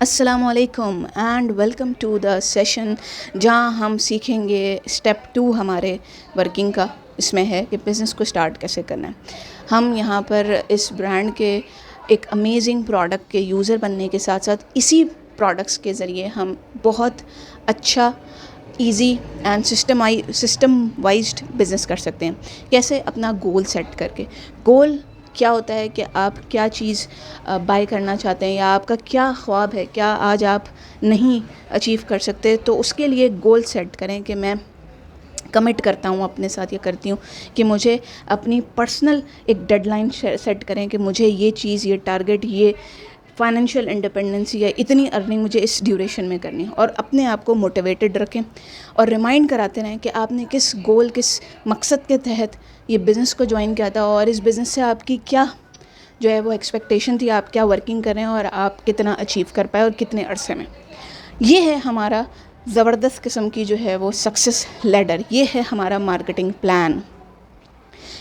अस्सलामुअलैकुम and welcome to the session जहाँ हम सीखेंगे स्टेप 2 हमारे वर्किंग का। इसमें है कि बिज़नेस को स्टार्ट कैसे करना है। हम यहाँ पर इस ब्रांड के एक अमेजिंग प्रोडक्ट के यूज़र बनने के साथ साथ इसी प्रोडक्ट्स के ज़रिए हम बहुत अच्छा इजी एंड सिस्टम वाइज्ड बिज़नेस कर सकते हैं। कैसे? अपना गोल सेट करके। गोल क्या होता है कि आप क्या चीज़ बाय करना चाहते हैं या आपका क्या ख्वाब है, क्या आज आप नहीं अचीव कर सकते, तो उसके लिए गोल सेट करें कि मैं कमिट करता हूँ अपने साथ या करती हूँ कि मुझे अपनी पर्सनल एक डेडलाइन सेट करें कि मुझे ये चीज़, ये टारगेट, ये फाइनेंशियल इंडिपेंडेंसी या इतनी अर्निंग मुझे इस ड्यूरेशन में करनी है। और अपने आप को मोटिवेटेड रखें और रिमाइंड कराते रहें कि आपने किस गोल, किस मकसद के तहत ये बिज़नेस को ज्वाइन किया था और इस बिज़नेस से आपकी क्या जो है वो एक्सपेक्टेशन थी, आप क्या वर्किंग कर रहे हैं और आप कितना अचीव कर पाए और कितने अरसे में। ये है हमारा ज़बरदस्त किस्म की जो है वो सक्सेस लैडर। ये है हमारा मार्केटिंग प्लान।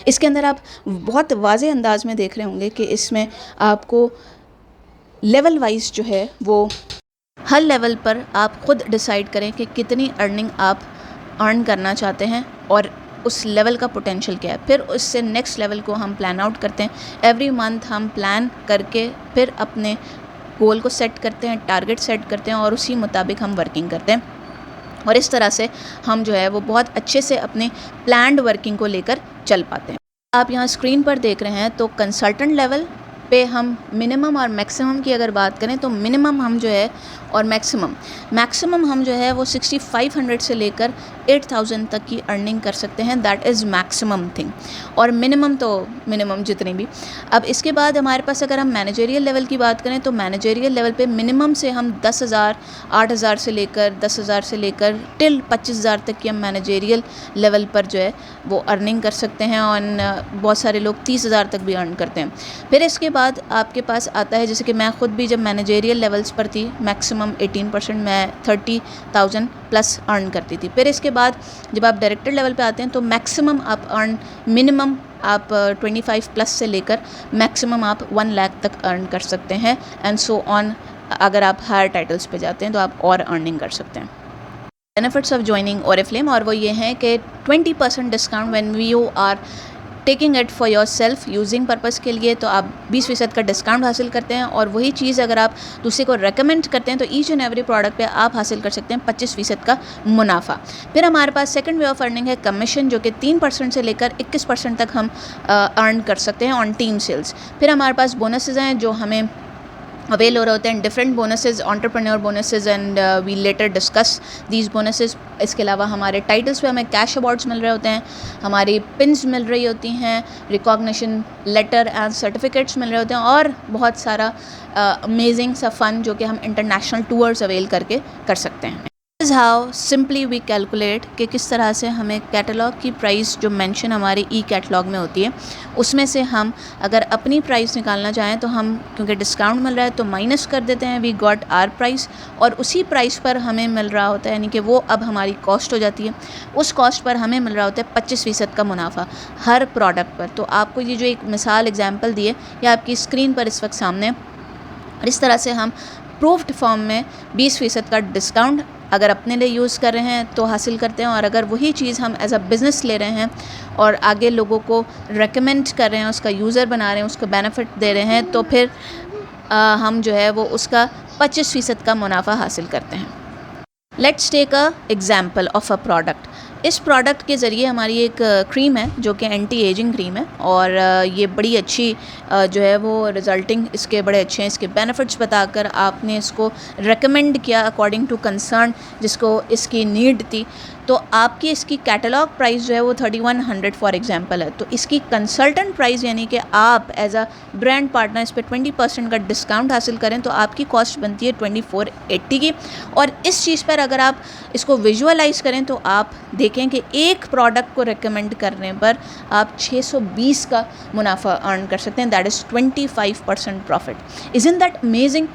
इसके अंदर आप बहुत वाज़े अंदाज में देख रहे होंगे कि इसमें आपको लेवल वाइज जो है वो हर लेवल पर आप ख़ुद डिसाइड करें कि कितनी अर्निंग आप अर्न करना चाहते हैं और उस लेवल का पोटेंशियल क्या है। फिर उससे नेक्स्ट लेवल को हम प्लान आउट करते हैं। एवरी मंथ हम प्लान करके फिर अपने गोल को सेट करते हैं, टारगेट सेट करते हैं और उसी मुताबिक हम वर्किंग करते हैं। और इस तरह से हम जो है वो बहुत अच्छे से अपने प्लान्ड वर्किंग को लेकर चल पाते हैं। आप यहाँ स्क्रीन पर देख रहे हैं तो कंसल्टेंट लेवल पे हम मिनिमम और मैक्सिमम की अगर बात करें तो मिनिमम हम जो है और मैक्सिमम हम जो है वो 6500 से लेकर 8000 तक की अर्निंग कर सकते हैं। That is maximum thing. और मिनिमम तो मिनिमम जितनी भी। अब इसके बाद हमारे पास अगर हम मैनेजरियल लेवल की बात करें तो मैनेजरियल लेवल पे मिनिमम से हम 10,000, 8,000 से लेकर 10,000 से लेकर टिल 25,000 तक की हम मैनेजरियल लेवल पर जो है वो अर्निंग कर सकते हैं। और बहुत सारे लोग 30,000 तक भी अर्न करते हैं। फिर इसके बाद आपके पास आता है, जैसे कि मैं ख़ुद भी जब मैनेजरियल लेवल्स पर थी, मैक्सिमम 18% मैं 30,000 प्लस अर्न करती थी। फिर इसके बाद जब आप डायरेक्टर लेवल पे आते हैं तो मैक्सिमम आप अर्न, मिनिमम आप 25 प्लस से लेकर मैक्सिमम आप 1 लाख तक अर्न कर सकते हैं एंड सो ऑन। अगर आप हायर टाइटल्स पे जाते हैं तो आप और अर्निंग कर सकते हैं। बेनिफिट्स ऑफ ज्वाइनिंग ओरिफ्लेम, और वो ये हैं कि 20% discount when you are taking it for yourself using purpose के लिए, तो आप 20% का डिस्काउंट हासिल करते हैं। और वही चीज़ अगर आप दूसरे को रेकमेंड करते हैं तो ईच एंड एवरी प्रोडक्ट पे आप हासिल कर सकते हैं 25% का मुनाफा। फिर हमारे पास सेकंड वे ऑफ अर्निंग है कमीशन, जो कि 3% से लेकर 21% तक हम अर्न कर सकते हैं ऑन टीम सेल्स। फिर हमारे पास बोनसेज हैं जो हमें अवेल हो रहे होते हैं, different bonuses, entrepreneur bonuses, and we later discuss these bonuses. इसके अलावा हमारे टाइटल्स पे हमें कैश अवार्ड्स मिल रहे होते हैं, हमारी पिन्स मिल रही होती हैं, रिकॉग्निशन लेटर एंड सर्टिफिकेट्स मिल रहे होते हैं और बहुत सारा अमेजिंग सा फ़न जो कि हम इंटरनेशनल टूर्स अवेल करके कर सकते हैं। Is how simply we calculate कि किस तरह से हमें कैटलॉग की प्राइस जो मेंशन हमारे ई कैटलॉग में होती है उसमें से हम अगर अपनी प्राइस निकालना चाहें तो हम, क्योंकि डिस्काउंट मिल रहा है तो माइनस कर देते हैं, वी गॉट आर प्राइस, और उसी प्राइस पर हमें मिल रहा होता है, यानी कि वो अब हमारी कॉस्ट हो जाती है। उस कॉस्ट पर हमें मिल रहा होता है 25% का मुनाफा हर प्रोडक्ट पर। तो आपको ये जो एक मिसाल एग्जाम्पल दी है ये आपकी स्क्रीन पर इस वक्त सामने है। और इस तरह से हम प्रूफ्ड फॉर्म में 20% का डिस्काउंट अगर अपने लिए यूज़ कर रहे हैं तो हासिल करते हैं, और अगर वही चीज़ हम एज अ बिज़नेस ले रहे हैं और आगे लोगों को रेकमेंड कर रहे हैं, उसका यूज़र बना रहे हैं, उसको बेनिफिट दे रहे हैं, तो फिर हम जो है वो उसका 25% का मुनाफा हासिल करते हैं। Let's take a example of a product. इस प्रोडक्ट के ज़रिए हमारी एक क्रीम है जो कि एंटी एजिंग क्रीम है, और ये बड़ी अच्छी जो है वो रिज़ल्टिंग इसके बड़े अच्छे हैं। इसके बेनिफिट्स बताकर आपने इसको रेकमेंड किया अकॉर्डिंग टू कंसर्न जिसको इसकी नीड थी, तो आपकी इसकी कैटलॉग प्राइस जो है वो 3100 फॉर एग्जांपल है। तो इसकी कंसल्टेंट प्राइस, यानी कि आप एज अ ब्रांड पार्टनर इस पर 20% का डिस्काउंट हासिल करें तो आपकी कॉस्ट बनती है 2480 की। और इस चीज़ पर अगर आप इसको विजुअलाइज करें तो आप देखें कि एक प्रोडक्ट को रेकमेंड करने पर आप 620 का मुनाफा अर्न कर सकते हैं। That is 25% profit. Isn't that amazing?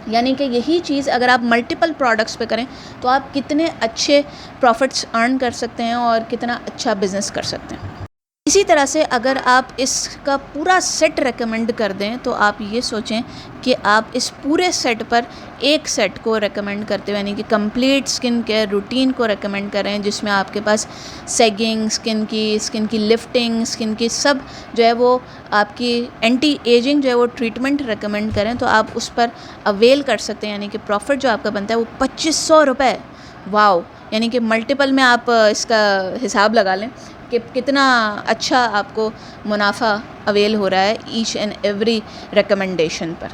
यानी कि यही चीज़ अगर आप मल्टीपल प्रोडक्ट्स पे करें तो आप कितने अच्छे प्रॉफिट्स अर्न कर सकते हैं और कितना अच्छा बिजनेस कर सकते हैं। इसी तरह से अगर आप इसका पूरा सेट रेकमेंड कर दें तो आप ये सोचें कि आप इस पूरे सेट पर एक सेट को रेकमेंड करते हुए, यानी कि कंप्लीट स्किन केयर रूटीन को रेकमेंड करें, जिसमें आपके पास सेगिंग, स्किन की लिफ्टिंग, स्किन की सब जो है वो आपकी एंटी एजिंग जो है वो ट्रीटमेंट रेकमेंड करें, तो आप उस पर अवेल कर सकते हैं। यानी कि प्रॉफिट जो आपका बनता है वो 2500 रुपये। वाओ, यानी कि मल्टीपल में आप इसका हिसाब लगा लें कि कितना अच्छा आपको मुनाफा अवेल हो रहा है ईच एंड एवरी रिकमेंडेशन पर।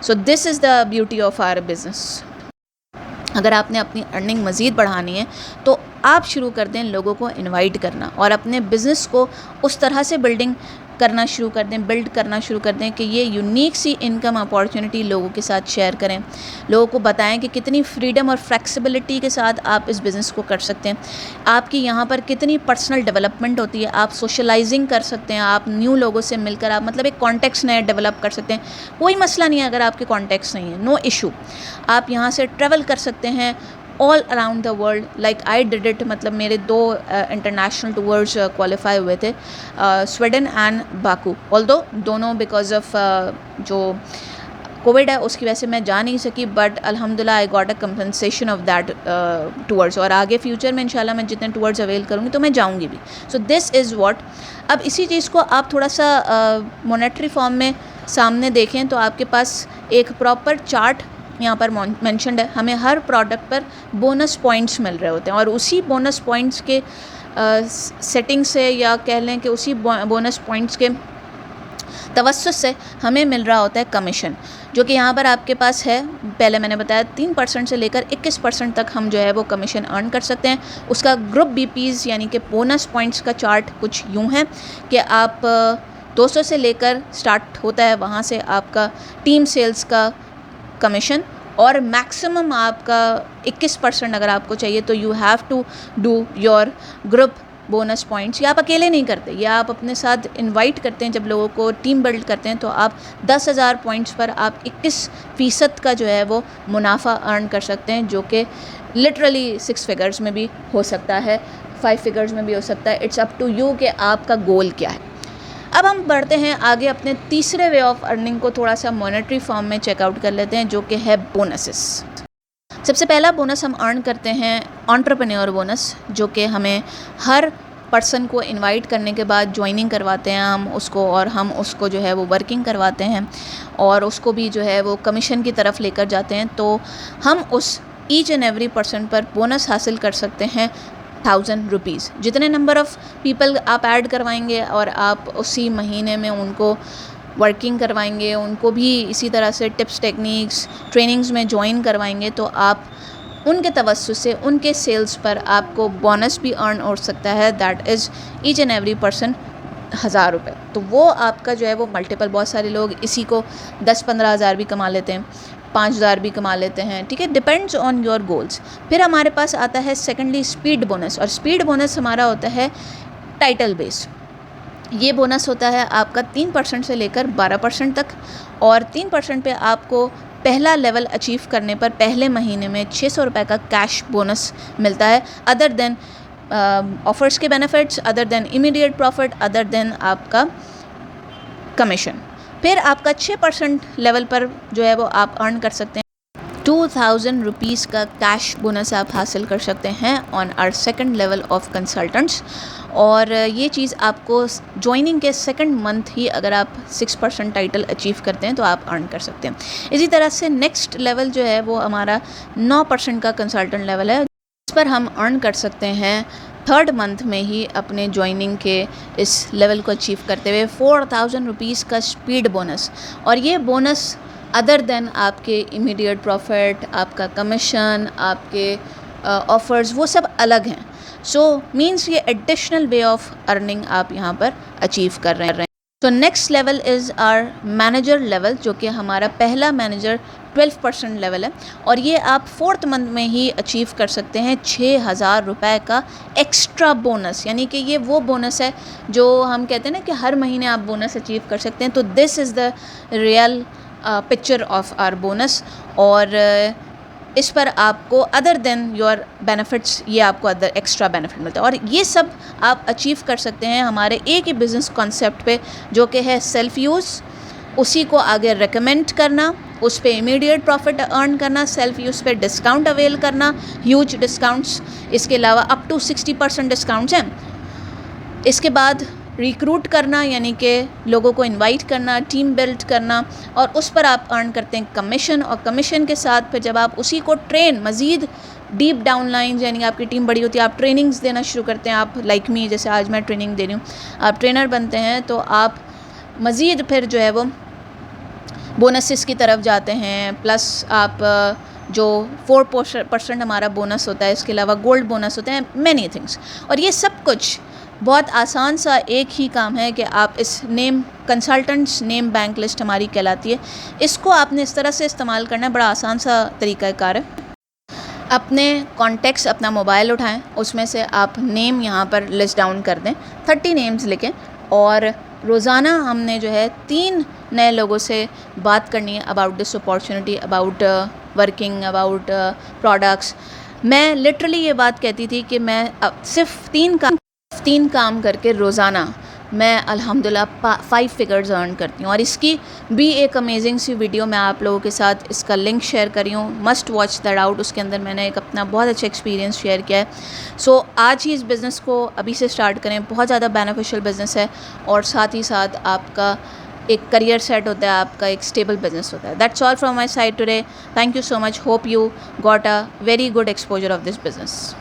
So this is the beauty of our business. अगर आपने अपनी अर्निंग मज़ीद बढ़ानी है तो आप शुरू कर दें लोगों को इनवाइट करना, और अपने बिज़नेस को उस तरह से बिल्ड करना शुरू कर दें कि ये यूनिक सी इनकम अपॉर्चुनिटी लोगों के साथ शेयर करें। लोगों को बताएं कि कितनी फ्रीडम और फ्लेक्सिबिलिटी के साथ आप इस बिज़नेस को कर सकते हैं, आपकी यहाँ पर कितनी पर्सनल डेवलपमेंट होती है, आप सोशलाइजिंग कर सकते हैं, आप न्यू लोगों से मिलकर आप मतलब एक कॉन्टेक्ट्स नया डेवलप कर सकते हैं। कोई मसला नहीं है अगर आपके कॉन्टेक्ट्स नहीं है, नो इशू। आप यहाँ से ट्रैवल कर सकते हैं all around the world, like I did it. मतलब मेरे 2 इंटरनेशनल टूर्स क्वालिफाई हुए थे, स्वीडन एंड बाकू। ऑल्दो दोनों बिकॉज ऑफ जो कोविड है उसकी वजह से मैं जा नहीं सकी, बट अल्हम्दुलिल्लाह I got a compensation of that tours, और आगे फ्यूचर में इंशाल्लाह मैं जितने टूर्स अवेल करूँगी तो मैं जाऊँगी भी। सो दिस इज़ व्हाट। अब इसी चीज़ को आप थोड़ा सा मॉनेटरी फॉर्म में सामने देखें तो आपके पास एक प्रॉपर चार्ट यहाँ पर मेंशन्ड है। हमें हर प्रोडक्ट पर बोनस पॉइंट्स मिल रहे होते हैं, और उसी बोनस पॉइंट्स के सेटिंग से, या कह लें कि उसी बोनस पॉइंट्स के तवस्सुस से हमें मिल रहा होता है कमीशन, जो कि यहाँ पर आपके पास है। पहले मैंने बताया 3% से लेकर 21% तक हम जो है वो कमीशन अर्न कर सकते हैं। उसका ग्रुप बीपीज़ यानी कि बोनस पॉइंट्स का चार्ट कुछ यूँ है कि आप 200 से लेकर स्टार्ट होता है, वहाँ से आपका टीम सेल्स का कमीशन, और मैक्सिमम आपका 21% अगर आपको चाहिए तो you have to do your group bonus points. या आप अकेले नहीं करते, या आप अपने साथ इनवाइट करते हैं, जब लोगों को टीम बिल्ड करते हैं तो आप 10,000 पॉइंट्स पर आप 21% का जो है वो मुनाफा अर्न कर सकते हैं, जो कि लिटरली 6 फिगर्स में भी हो सकता है, 5 फिगर्स में भी हो सकता है। इट्स अप टू यू कि आपका गोल क्या है। अब हम बढ़ते हैं आगे, अपने तीसरे वे ऑफ अर्निंग को थोड़ा सा मॉनेटरी फॉर्म में चेकआउट कर लेते हैं, जो कि है बोनसेस। सबसे पहला बोनस हम अर्न करते हैं एंटरप्रेन्योर बोनस, जो कि हमें हर पर्सन को इनवाइट करने के बाद ज्वाइनिंग करवाते हैं हम उसको, और हम उसको जो है वो वर्किंग करवाते हैं, और उसको भी जो है वो कमीशन की तरफ लेकर जाते हैं। तो हम उस ईच एंड एवरी पर्सन पर बोनस हासिल कर सकते हैं 1000 रुपीज़। जितने नंबर ऑफ़ पीपल आप ऐड करवाएंगे और आप उसी महीने में उनको वर्किंग करवाएंगे, उनको भी इसी तरह से टिप्स, टेक्निक्स, ट्रेनिंग्स में ज्वाइन करवाएंगे, तो आप उनके तवस्सुस से उनके सेल्स पर आपको बोनस भी अर्न हो सकता है। That is each and every person 1000 रुपये। तो वो आपका जो है वो मल्टीपल, बहुत सारे लोग इसी को 10-15 हज़ार भी कमा लेते हैं, 5000 भी कमा लेते हैं, ठीक है, डिपेंड्स ऑन योर गोल्स। फिर हमारे पास आता है सेकेंडली स्पीड बोनस, और स्पीड बोनस हमारा होता है टाइटल बेस। ये बोनस होता है आपका 3% से लेकर 12% तक, और 3% पे आपको पहला लेवल अचीव करने पर पहले महीने में 600 रुपये का कैश बोनस मिलता है, अदर देन ऑफर्स के benefits, other than immediate profit, other than आपका कमीशन। फिर आपका 6% लेवल पर जो है वो आप अर्न कर सकते हैं 2000 रुपीज़ का कैश बोनस आप हासिल कर सकते हैं on our second level of consultants. और ये चीज़ आपको ज्वाइनिंग के सेकंड मंथ ही अगर आप 6% टाइटल अचीव करते हैं तो आप अर्न कर सकते हैं। इसी तरह से नेक्स्ट लेवल जो है वो हमारा 9% का कंसल्टेंट लेवल है, इस पर हम अर्न कर सकते हैं थर्ड मंथ में ही अपने ज्वाइनिंग के इस लेवल को अचीव करते हुए 4000 रुपीज़ का स्पीड बोनस। और ये बोनस अदर देन आपके इमीडिएट प्रॉफिट, आपका कमीशन, आपके ऑफ़र्स, वो सब अलग हैं। सो मीन्स ये एडिशनल वे ऑफ अर्निंग आप यहाँ पर अचीव कर रहे हैं। तो next level is our manager level, जो कि हमारा पहला मैनेजर 12% लेवल है, और ये आप 4th मंथ में ही अचीव कर सकते हैं 6000 रुपये का एक्स्ट्रा बोनस। यानी कि ये वो बोनस है जो हम कहते हैं ना कि हर महीने आप बोनस अचीव कर सकते हैं। तो this is the real picture of our bonus. और इस पर आपको अदर देन योर बेनिफिट्स ये आपको अदर एक्स्ट्रा बेनिफिट मिलता है। और ये सब आप अचीव कर सकते हैं हमारे एक ही बिज़नेस कॉन्सेप्ट पे, जो कि है सेल्फ़ यूज़, उसी को आगे रिकमेंड करना, उस पे इमीडिएट प्रॉफिट अर्न करना, सेल्फ़ यूज़ पे डिस्काउंट अवेल करना, ह्यूज डिस्काउंट्स, इसके अलावा अप टू 60% डिस्काउंट्स हैं। इसके बाद रिक्रूट करना, यानी कि लोगों को इनवाइट करना, टीम बिल्ड करना, और उस पर आप अर्न करते हैं कमीशन। और कमीशन के साथ फिर जब आप उसी को ट्रेन मज़ीद डीप डाउन लाइन, यानी आपकी टीम बड़ी होती है, आप ट्रेनिंग्स देना शुरू करते हैं। आप लाइक मी, जैसे आज मैं ट्रेनिंग दे रही हूँ, आप ट्रेनर बनते हैं, तो आप मज़ीद फिर जो है वो बोनसेस की तरफ जाते हैं। प्लस आप जो 4% हमारा बोनस होता है, इसके अलावा गोल्ड बोनस होते हैं, मैनी थिंग्स। और ये सब कुछ बहुत आसान सा एक ही काम है कि आप इस name consultants name bank list हमारी कहलाती है, इसको आपने इस तरह से इस्तेमाल करना है। बड़ा आसान सा तरीक़ाकार है। अपने कॉन्टेक्ट्स, अपना मोबाइल उठाएं, उसमें से आप नेम यहाँ पर लिस्ट डाउन कर दें, 30 नेम्स लिखें, और रोज़ाना हमने जो है 3 नए लोगों से बात करनी है about this opportunity, about working, about products. मैं लिटरली ये बात कहती थी कि मैं सिर्फ 3 काम करके रोज़ाना मैं अल्हम्दुलिल्लाह 5 फिगर्स अर्न करती हूँ। और इसकी भी एक अमेजिंग सी वीडियो मैं आप लोगों के साथ इसका लिंक शेयर करी हूँ, मस्ट वॉच दैट आउट। उसके अंदर मैंने एक अपना बहुत अच्छा एक्सपीरियंस शेयर किया है। सो आज ही इस बिज़नेस को अभी से स्टार्ट करें, बहुत ज़्यादा बेनिफिशियल बिज़नेस है, और साथ ही साथ आपका एक करियर सेट होता है, आपका एक स्टेबल बिज़नेस होता है। That's all from my side today. Thank you so much. Hope you got a very good exposure of this business.